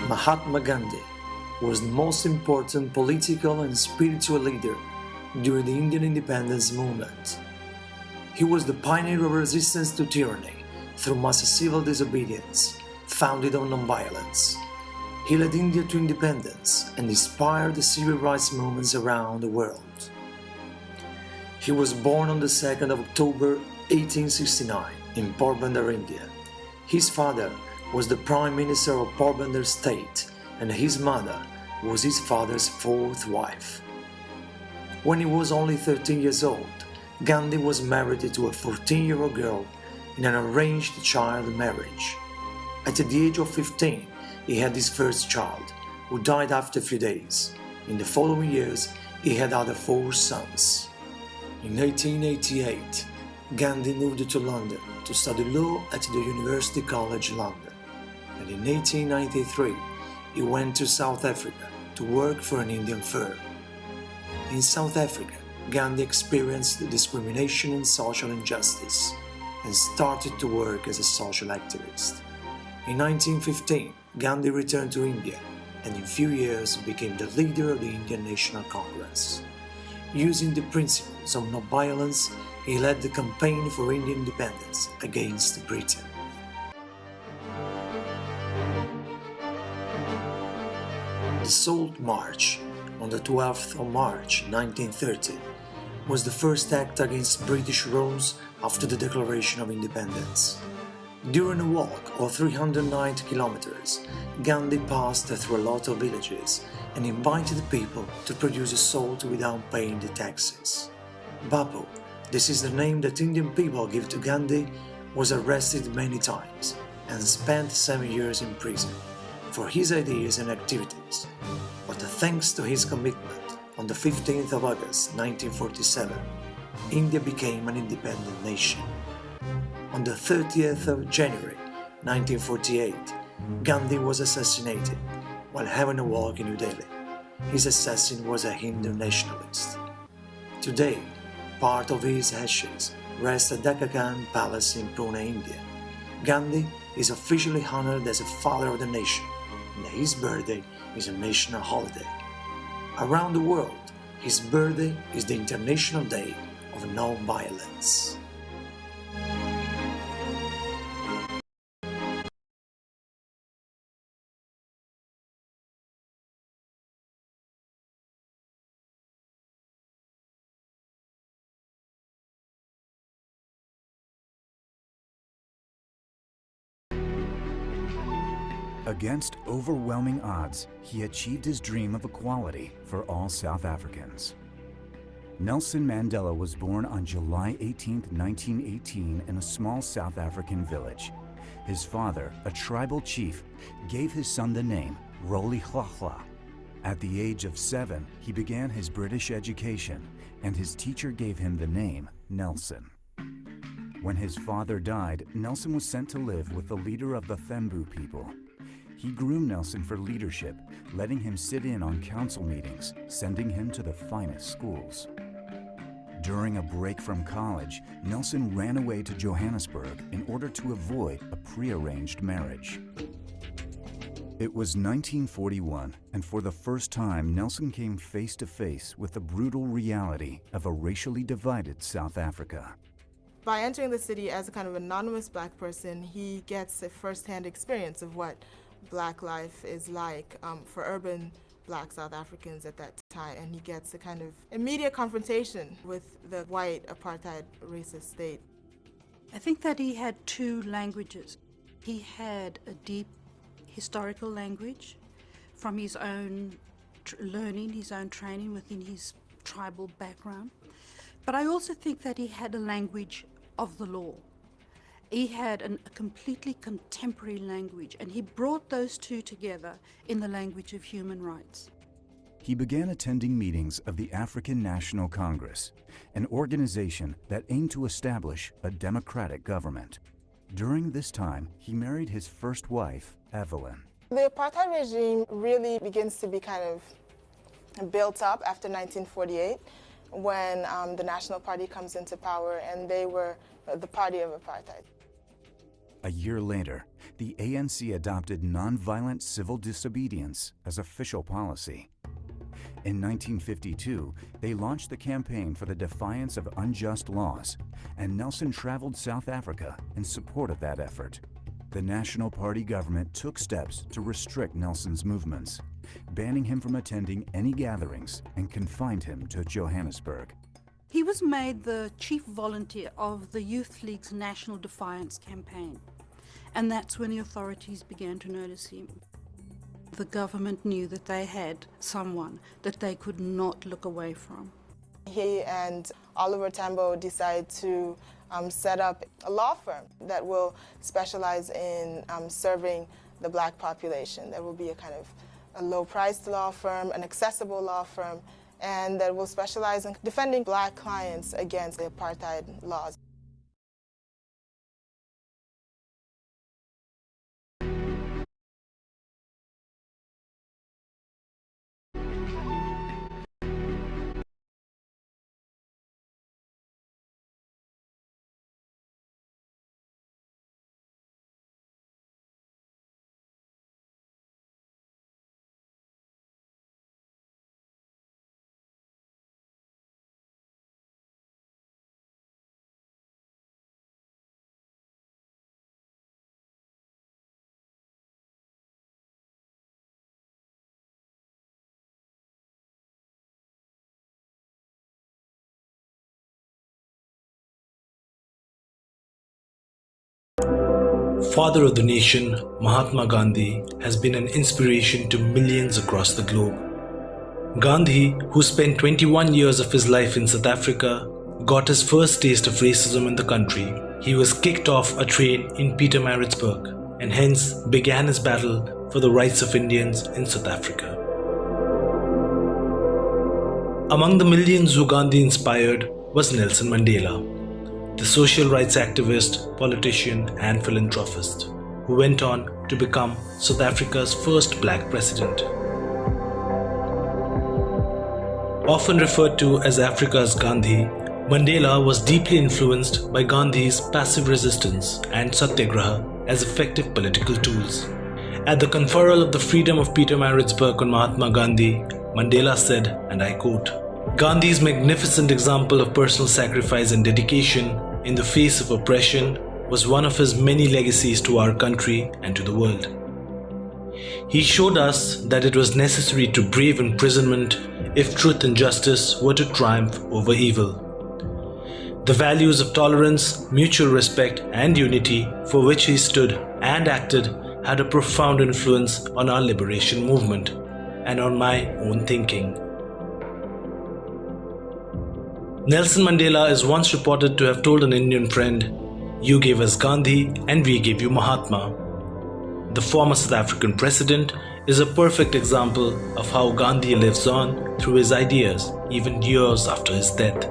Mahatma Gandhi was the most important political and spiritual leader during the Indian independence movement. He was the pioneer of resistance to tyranny through mass civil disobedience, founded on nonviolence. He led India to independence and inspired the civil rights movements around the world. He was born on the 2nd of October 1869 in Porbandar, India. His father was the Prime Minister of Porbandar state and his mother was his father's fourth wife. When he was only 13 years old, Gandhi was married to a 14-year-old girl in an arranged child marriage. At the age of 15, he had his first child, who died after a few days. In the following years, he had other 4 sons. In 1888, Gandhi moved to London to study law at the University College London, and in 1893 he went to South Africa to work for an Indian firm. In South Africa, Gandhi experienced discrimination and social injustice and started to work as a social activist. In 1915, Gandhi returned to India and in a few years became the leader of the Indian National Congress. Using the principles of non-violence, he led the campaign for Indian independence against Britain. The Salt March on the 12th of March 1930 was the first act against British rules after the Declaration of Independence. During a walk of 390 kilometers, Gandhi passed through a lot of villages and invited people to produce salt without paying the taxes. Bapu, this is the name that Indian people give to Gandhi, was arrested many times and spent 7 years in prison for his ideas and activities. But thanks to his commitment, on the 15th of August 1947, India became an independent nation. On the 30th of January 1948, Gandhi was assassinated while having a walk in New Delhi. His assassin was a Hindu nationalist. Today, part of his ashes rest at Deccan Khan Palace in Pune, India. Gandhi is officially honored as a father of the nation, and his birthday is a national holiday. Around the world, his birthday is the International Day of Non-Violence. Against overwhelming odds, he achieved his dream of equality for all South Africans. Nelson Mandela was born on July 18, 1918 in a small South African village. His father, a tribal chief, gave his son the name Rolihlahla. At the age of 7, he began his British education, and his teacher gave him the name Nelson. When his father died, Nelson was sent to live with the leader of the Thembu people. He groomed Nelson for leadership, letting him sit in on council meetings, sending him to the finest schools. During a break from college, Nelson ran away to Johannesburg in order to avoid a prearranged marriage. It was 1941, and for the first time, Nelson came face to face with the brutal reality of a racially divided South Africa. By entering the city as a kind of anonymous black person, he gets a first-hand experience of what black life is like for urban black South Africans at that time, and he gets a kind of immediate confrontation with the white apartheid racist state. I think that he had 2 languages. He had a deep historical language from his own learning, his own training within his tribal background. But I also think that he had a language of the law. He had a completely contemporary language, and he brought those 2 together in the language of human rights. He began attending meetings of the African National Congress, an organization that aimed to establish a democratic government. During this time, he married his first wife, Evelyn. The apartheid regime really begins to be kind of built up after 1948, when the National Party comes into power, and they were the party of apartheid. A year later, the ANC adopted nonviolent civil disobedience as official policy. In 1952, they launched the campaign for the defiance of unjust laws, and Nelson traveled South Africa in support of that effort. The National Party government took steps to restrict Nelson's movements, banning him from attending any gatherings and confined him to Johannesburg. He was made the chief volunteer of the Youth League's National Defiance campaign, and that's when the authorities began to notice him. The government knew that they had someone that they could not look away from. He and Oliver Tambo decided to set up a law firm that will specialize in serving the black population. There will be a kind of a low-priced law firm, an accessible law firm, and that will specialize in defending black clients against the apartheid laws. Father of the nation, Mahatma Gandhi has been an inspiration to millions across the globe. Gandhi, who spent 21 years of his life in South Africa, got his first taste of racism in the country. He was kicked off a train in Pietermaritzburg and hence began his battle for the rights of Indians in South Africa. Among the millions who Gandhi inspired was Nelson Mandela, the social rights activist, politician and philanthropist, who went on to become South Africa's first black president. Often referred to as Africa's Gandhi, Mandela was deeply influenced by Gandhi's passive resistance and satyagraha as effective political tools. At the conferral of the freedom of Pietermaritzburg on Mahatma Gandhi, Mandela said, and I quote, "Gandhi's magnificent example of personal sacrifice and dedication in the face of oppression was one of his many legacies to our country and to the world. He showed us that it was necessary to brave imprisonment if truth and justice were to triumph over evil. The values of tolerance, mutual respect and unity for which he stood and acted had a profound influence on our liberation movement and on my own thinking." Nelson Mandela is once reported to have told an Indian friend, "You gave us Gandhi and we gave you Mahatma." The former South African president is a perfect example of how Gandhi lives on through his ideas even years after his death.